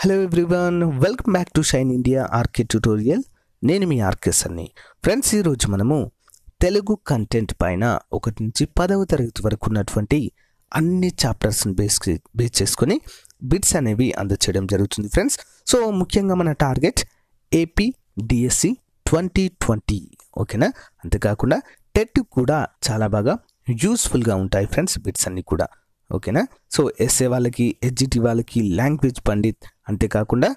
Hello everyone, welcome back to Shine India RK tutorial. నేను మీ RK సన్ని. Friends, ఈరోజు మనము తెలుగు కంటెంట్ పైన 1 నుంచి 10వ తరగతి వరకు ఉన్నటువంటి అన్ని చాప్టర్స్ని బేస్ చేసుకొని బిట్స్ అనేవి అందచేయడం జరుగుతుంది ఫ్రెండ్స్. సో ముఖ్యంగా మన టార్గెట్ ఏపీ DSC 2020, ఓకేనా. అంతేకాకుండా టెట్ కూడా చాలా బాగా యూస్ఫుల్గా ఉంటాయి ఫ్రెండ్స్ బిట్స్ అన్నీ కూడా, ఓకేనా. సో ఎస్ఏ వాళ్ళకి, SGT వాళ్ళకి, లాంగ్వేజ్ పండిత్, అంతేకాకుండా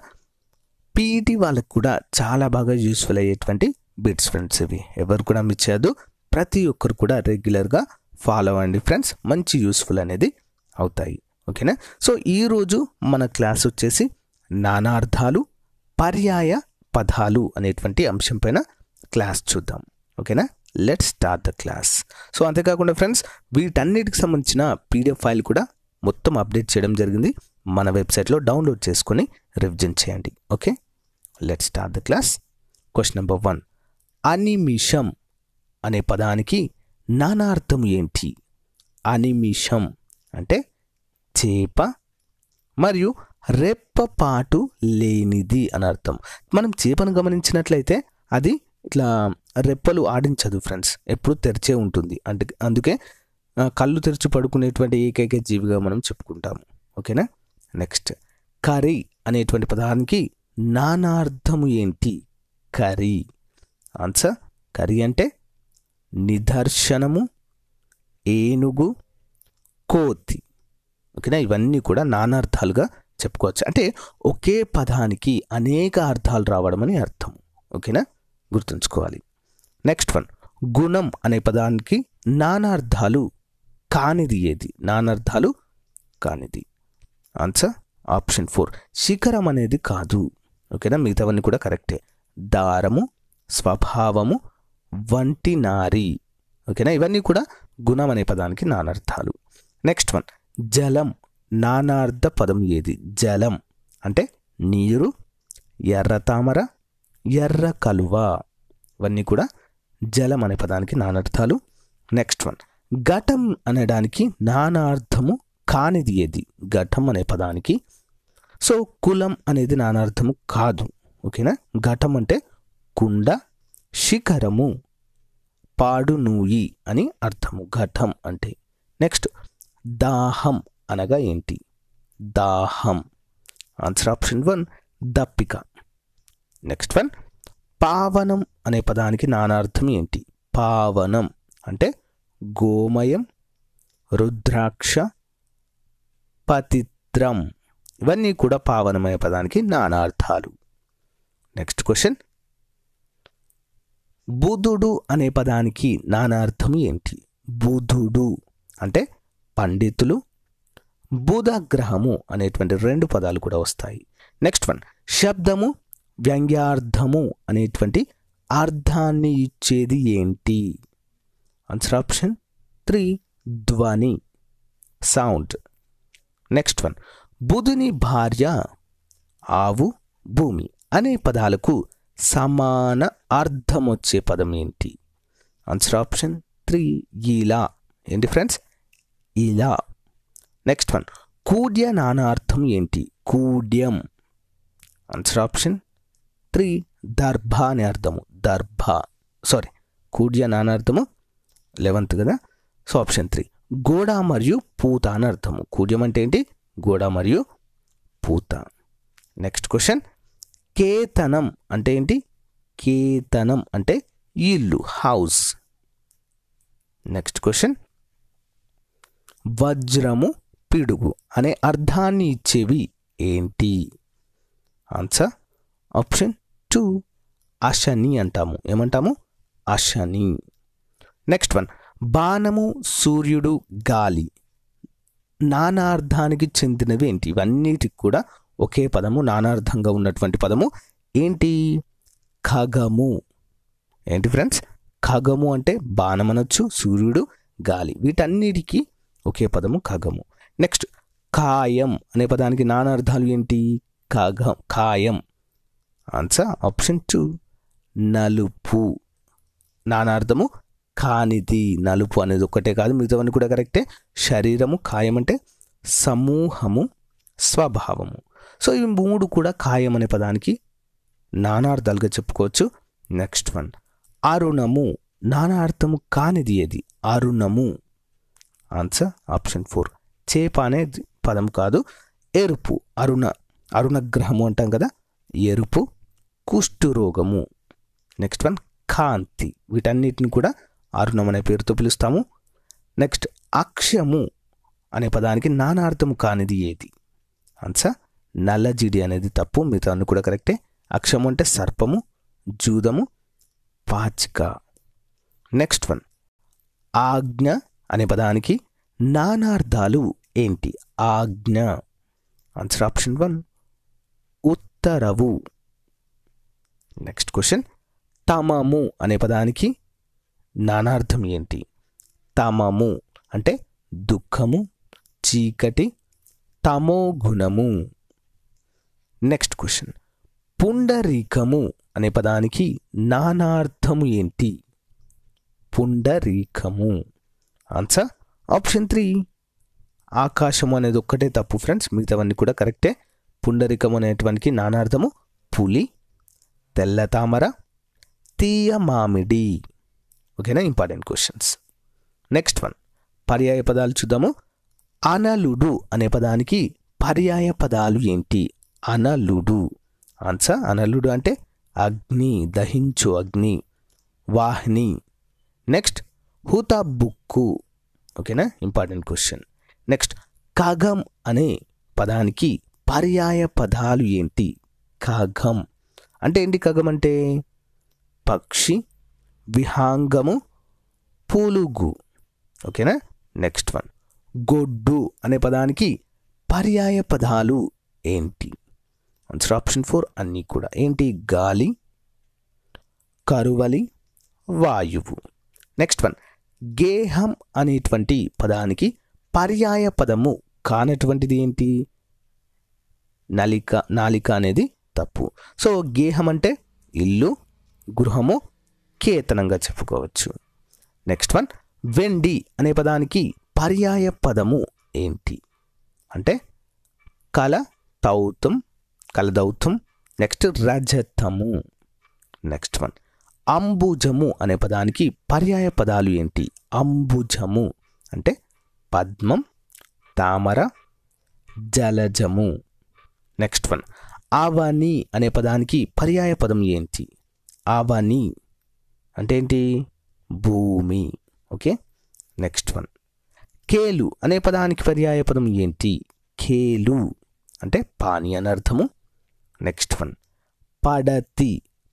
PET వాళ్ళకి కూడా చాలా బాగా యూస్ఫుల్ అయ్యేటువంటి బిట్స్ ఫ్రెండ్స్. ఇవి ఎవరు కూడా మిస్ చేయదు, ప్రతి ఒక్కరు కూడా రెగ్యులర్గా ఫాలో అవ్వండి ఫ్రెండ్స్. మంచి యూస్ఫుల్ అనేది అవుతాయి, ఓకేనా. సో ఈరోజు మన క్లాస్ వచ్చేసి నానార్థాలు, పర్యాయ పదాలు అనేటువంటి అంశం పైన క్లాస్ చూద్దాం, ఓకేనా. Let's start the class. So అంతేకాకుండా ఫ్రెండ్స్, వీటన్నిటికి సంబంధించిన PDF ఫైల్ కూడా మొత్తం అప్డేట్ చేయడం జరిగింది. మన వెబ్సైట్లో డౌన్లోడ్ చేసుకొని రివిజన్ చేయండి, okay. Let's start the class. Question number 1, అనిమిషం అనే పదానికి నానార్థం ఏంటి? అనిమిషం అంటే చేప మరియు రెప్పపాటు లేనిది అని అర్థం. మనం చేపను గమనించినట్లయితే అది ఇట్లా రెప్పలు ఆడించదు ఫ్రెండ్స్, ఎప్పుడు తెరిచే ఉంటుంది. అందుకే కళ్ళు తెరిచి పడుకునేటువంటి ఏకైక జీవిగా మనం చెప్పుకుంటాము, ఓకేనా. నెక్స్ట్, కర్రీ అనేటువంటి పదానికి నానార్థము ఏంటి? కర్రీ ఆన్సర్, కర్రీ అంటే నిదర్శనము, ఏనుగు, కోతి, ఓకేనా. ఇవన్నీ కూడా నానార్థాలుగా చెప్పుకోవచ్చు. అంటే ఒకే పదానికి అనేక అర్థాలు రావడం అని అర్థం, ఓకేనా, గుర్తుంచుకోవాలి. నెక్స్ట్ వన్, గుణం అనే పదానికి నానార్థాలు కానిది ఏది? నానార్థాలు కానిది ఆన్సర్ ఆప్షన్ 4, శిఖరం అనేది కాదు, ఓకేనా. మిగతావన్నీ కూడా కరెక్టే. దారము, స్వభావము, వంటి నారి, ఓకేనా. ఇవన్నీ కూడా గుణం అనే పదానికి నానార్థాలు. నెక్స్ట్ వన్, జలం నానార్థ పదం ఏది? జలం అంటే నీరు, ఎర్ర తామర, ఎర్ర కలువ, ఇవన్నీ కూడా జలం అనే పదానికి నానార్థాలు. నెక్స్ట్ వన్, ఘటం అనడానికి నానార్థము కానిది ఏది? ఘటం అనే పదానికి సో కులం అనేది నానార్థము కాదు, ఓకేనా. ఘటం అంటే కుండ, శిఖరము, పాడు నూయి అని అర్థము ఘటం అంటే. నెక్స్ట్, దాహం అనగా ఏంటి? దాహం ఆన్సర్ ఆప్షన్ 1, దప్పిక. నెక్స్ట్ వన్, పావనం అనే పదానికి నానార్థం ఏంటి? పావనం అంటే గోమయం, రుద్రాక్ష, పతిత్రం, ఇవన్నీ కూడా పావనమనే పదానికి నానార్థాలు. నెక్స్ట్ క్వశ్చన్, బుధుడు అనే పదానికి నానార్థం ఏంటి? బుధుడు అంటే పండితులు, బుధ గ్రహము అనేటువంటి 2 పదాలు కూడా వస్తాయి. నెక్స్ట్ వన్, శబ్దము, వ్యంగ్యార్థము అనేటువంటి అర్థాన్ని ఇచ్చేది ఏంటి? ఆన్సర్ ఆప్షన్ 3, ధ్వని, సౌండ్. నెక్స్ట్ వన్, బుధుని భార్య, ఆవు, భూమి అనే పదాలకు సమాన అర్థం వచ్చే పదం ఏంటి? ఆన్సర్ ఆప్షన్ 3, ఇలా. ఏంటి ఫ్రెండ్స్? ఇలా. నెక్స్ట్ వన్, కూడ్య నానార్థం ఏంటి? కూడ్యం ఆన్సర్ ఆప్షన్ 3, దర్భ అనే అర్థము. దర్భ, సారీ, కూడ్య నానార్థము 11th కదా, సో ఆప్షన్ 3. గోడ మరియు పూత అని అర్థము. కూడ్యం అంటే ఏంటి? గోడ మరియు పూత. నెక్స్ట్ క్వశ్చన్, కేతనం అంటే ఏంటి? కేతనం అంటే ఇల్లు, హౌస్. నెక్స్ట్ క్వశ్చన్, వజ్రము, పిడుగు అనే అర్థాన్ని ఇచ్చేవి ఏంటి? ఆన్సర్ ఆప్షన్ 2, అశని అంటాము. ఏమంటాము? అశని. నెక్స్ట్ వన్, బాణము, సూర్యుడు, గాలి నానార్థానికి చెందినవి ఏంటి? ఇవన్నిటికి కూడా ఒకే పదము, నానార్థంగా ఉన్నటువంటి పదము ఏంటి? ఖగము. ఏంటి ఫ్రెండ్స్? ఖగము అంటే బాణం అనొచ్చు, సూర్యుడు, గాలి, వీటన్నిటికీ ఒకే పదము ఖగము. నెక్స్ట్, కాయం అనే పదానికి నానార్థాలు ఏంటి? కాయం ఆన్సర్ ఆప్షన్ 2, నలుపు. నానార్థము కానిది, నలుపు అనేది ఒక్కటే కాదు, మిగతావన్నీ కూడా కరెక్టే. శరీరము, కాయం అంటే సమూహము, స్వభావము. సో ఇవి 3 కూడా ఖాయం అనే పదానికి నానార్థాలుగా చెప్పుకోవచ్చు. నెక్స్ట్ వన్, అరుణము నానార్థము కానిది ఏది? అరుణము. ఆన్సర్ ఆప్షన్ 4, చేప అనే పదం కాదు. ఎరుపు, అరుణగ్రహము అంటాం కదా, ఎరుపు. కుష్ఠరోగము. నెక్స్ట్ వన్, కాంతి. వీటన్నిటిని కూడా అరుణం అనే పేరుతో పిలుస్తాము. నెక్స్ట్, అక్షము అనే పదానికి నానార్థము కానిది ఏది? ఆన్సర్ నల్లజిడి అనేది తప్పు, మిగతా అన్ని కూడా కరెక్టే. అక్షము అంటే సర్పము, జూదము, పాచిక. నెక్స్ట్ వన్, ఆజ్ఞ అనే పదానికి నానార్థాలు ఏంటి? ఆజ్ఞ. Answer option 1, ఉత్తరవు. నెక్స్ట్ క్వశ్చన్, తమము అనే పదానికి నానార్థం ఏంటి? తమము అంటే దుఃఖము, చీకటి, తమో గుణము. నెక్స్ట్ క్వశ్చన్, పుండరీకము అనే పదానికి నానార్థము ఏంటి? పుండరీకము. ఆన్సర్ ఆప్షన్ 3, ఆకాశము అనేది ఒక్కటే తప్పు ఫ్రెండ్స్, మిగతావన్నీ కూడా కరెక్టే. పుండరీకము అనేటువంటి నానార్థము పులి, తెల్ల తామర, తీయ మామిడి. ఓకేనా, ఇంపార్టెంట్ క్వశ్చన్స్. నెక్స్ట్ వన్, పర్యాయ పదాలు చూద్దాము. అనలుడు అనే పదానికి పర్యాయ పదాలు ఏంటి? అనలుడు. ఆన్సర్ అనలుడు అంటే అగ్ని, దహించు అగ్ని, వాహిని. నెక్స్ట్, హుతబుక్కు. ఓకేనా, ఇంపార్టెంట్ క్వశ్చన్. నెక్స్ట్, ఖగం అనే పదానికి పర్యాయ పదాలు ఏంటి? ఖగం అంటే ఏంటి? ఖగం అంటే పక్షి, విహాంగము, పులుగు. ఓకేనా. నెక్స్ట్ వన్, గొడ్డు అనే పదానికి పర్యాయ పదాలు ఏంటి? ఆన్సర్ ఆప్షన్ 4 అన్నీ కూడా ఏంటి? గాలి, కరువలి, వాయువు. నెక్స్ట్ వన్, గేహం అనేటువంటి పదానికి పర్యాయ పదము కానటువంటిది ఏంటి? నాలిక అనేది తప్పు. సో గేహం అంటే ఇల్లు, గృహము, కేతనంగా చెప్పుకోవచ్చు. నెక్స్ట్ వన్, వెండి అనే పదానికి పర్యాయ పదము ఏంటి? అంటే కలదౌతం. నెక్స్ట్, రజతము. నెక్స్ట్ వన్, అంబుజము అనే పదానికి పర్యాయ పదాలు ఏంటి? అంబుజము అంటే పద్మం, తామర, జలజము. నెక్స్ట్ వన్, అవని అనే పదానికి పర్యాయ పదం ఏంటి? అవని అంటే ఏంటి? భూమి. ఓకే. నెక్స్ట్ వన్, కేలు అనే పదానికి పర్యాయ పదం ఏంటి? కేలు అంటే పాని అని అర్థము. నెక్స్ట్ వన్, పడతి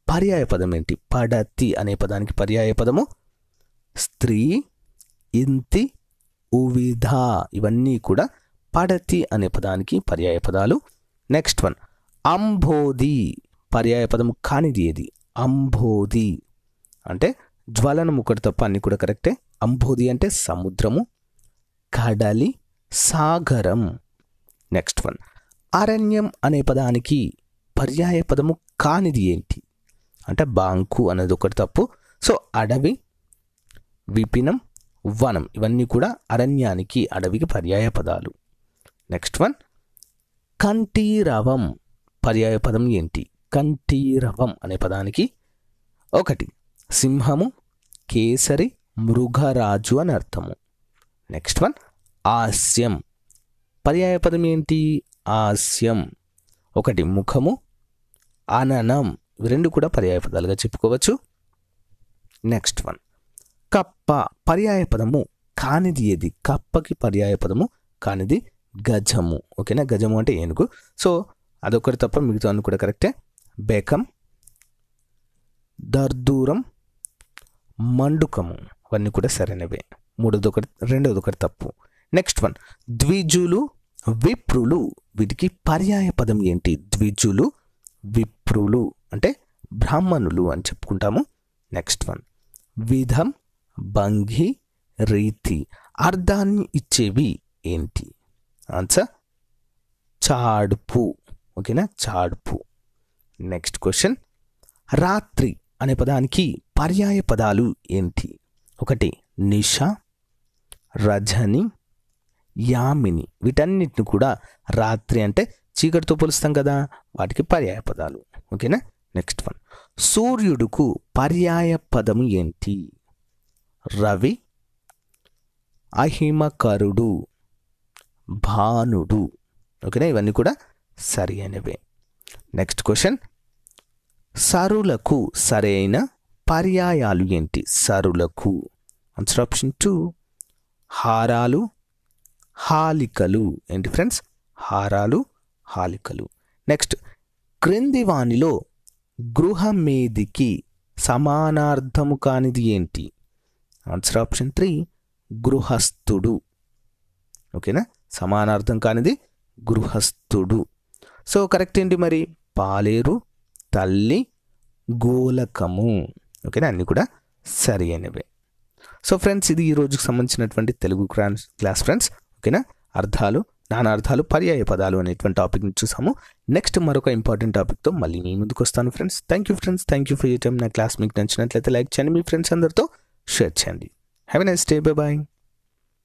పర్యాయ పదం ఏంటి? పడతి అనే పదానికి పర్యాయ పదము స్త్రీ, ఇంతి, ఉవిధ. ఇవన్నీ కూడా పడతి అనే పదానికి పర్యాయ పదాలు. నెక్స్ట్ వన్, అంబోధి పర్యాయ పదము కానిది ఏది? అంబోధి అంటే జ్వలనం ఒకటి తప్ప అన్నీ కూడా కరెక్టే. అంబోధి అంటే సముద్రము, కడలి, సాగరం. నెక్స్ట్ వన్, అరణ్యం అనే పదానికి పర్యాయ పదము కానిది ఏంటి? అంటే బాంకు అనేది ఒకటి తప్పు. సో అడవి, విపినం, వనం ఇవన్నీ కూడా అరణ్యానికి, అడవికి పర్యాయ పదాలు. నెక్స్ట్ వన్, కంఠీరవం పర్యాయ పదం ఏంటి? కంఠీరవం అనే పదానికి ఒకటి సింహము, కేసరి, మృగరాజు అని అర్థము. నెక్స్ట్ వన్, హాస్యం పర్యాయ పదం ఏంటి? హాస్యం ఒకటి ముఖము, అననం. ఇవి రెండు కూడా పర్యాయ పదాలుగా చెప్పుకోవచ్చు. నెక్స్ట్ వన్, కప్ప పర్యాయ పదము కానిది ఏది? కప్పకి పర్యాయ పదము కానిది గజము. ఓకేనా, గజము అంటే ఏనుగు. సో అదొకటి తప్ప మిగతా అన్ని కూడా కరెక్టే. బేకం, దర్దూరం, మండుకము అవన్నీ కూడా సరైనవే. రెండవది ఒకటి తప్పు. నెక్స్ట్ వన్, ద్విజులు, విప్రులు వీటికి పర్యాయ పదం ఏంటి? ద్విజులు, విప్రులు అంటే బ్రాహ్మణులు అని చెప్పుకుంటాము. నెక్స్ట్ వన్, విధం, భంగి, రీతి అర్థాన్ని ఇచ్చేవి ఏంటి? ఆన్సర్ చాడుపు. ఓకేనా, చాడుపు. నెక్స్ట్ క్వశ్చన్, రాత్రి అనే పదానికి పర్యాయ పదాలు ఏంటి? ఒకటి నిష, రజని, యామిని. వీటన్నిటిని కూడా రాత్రి అంటే చీకటితో పోలుస్తాం కదా, వాటికి పర్యాయ పదాలు. ఓకేనా. నెక్స్ట్ వన్, సూర్యుడుకు పర్యాయ పదము ఏంటి? రవి, అహిమకరుడు, భానుడు. ఓకేనా, ఇవన్నీ కూడా సరి అయినవే. నెక్స్ట్ క్వశ్చన్, సరులకు సరైన పర్యాయాలు ఏంటి? సరులకు ఆన్సర్ ఆప్షన్ 2 హారాలు, హాలికలు. ఏంటి ఫ్రెండ్స్? హారాలు, హాలికలు. నెక్స్ట్, క్రింది వానిలో గృహమేదికి సమానార్థము కానిది ఏంటి? ఆన్సర్ ఆప్షన్ 3 గృహస్థుడు. ఓకేనా, సమానార్థం కానిది గృహస్థుడు. సో కరెక్ట్ ఏంటి మరి? పాలేరు, తల్లి, గోలకము. ఓకేనా, అన్నీ కూడా సరి అయినవే. సో ఫ్రెండ్స్, ఇది ఈ రోజుకి సంబంధించినటువంటి తెలుగు క్లాస్ ఫ్రెండ్స్. ఓకేనా, అర్థాలు, నానార్థాలు, పర్యాయ పదాలు అనేటువంటి టాపిక్ని చూసాము. నెక్స్ట్ మరొక ఇంపార్టెంట్ టాపిక్తో మళ్ళీ నేను ముందుకు వస్తాను friends. Thank you friends, thank you for your time. నా క్లాస్ మీకు నచ్చినట్లయితే లైక్ చేయండి, మీ ఫ్రెండ్స్ అందరితో షేర్ చేయండి. Have a nice day, bye bye.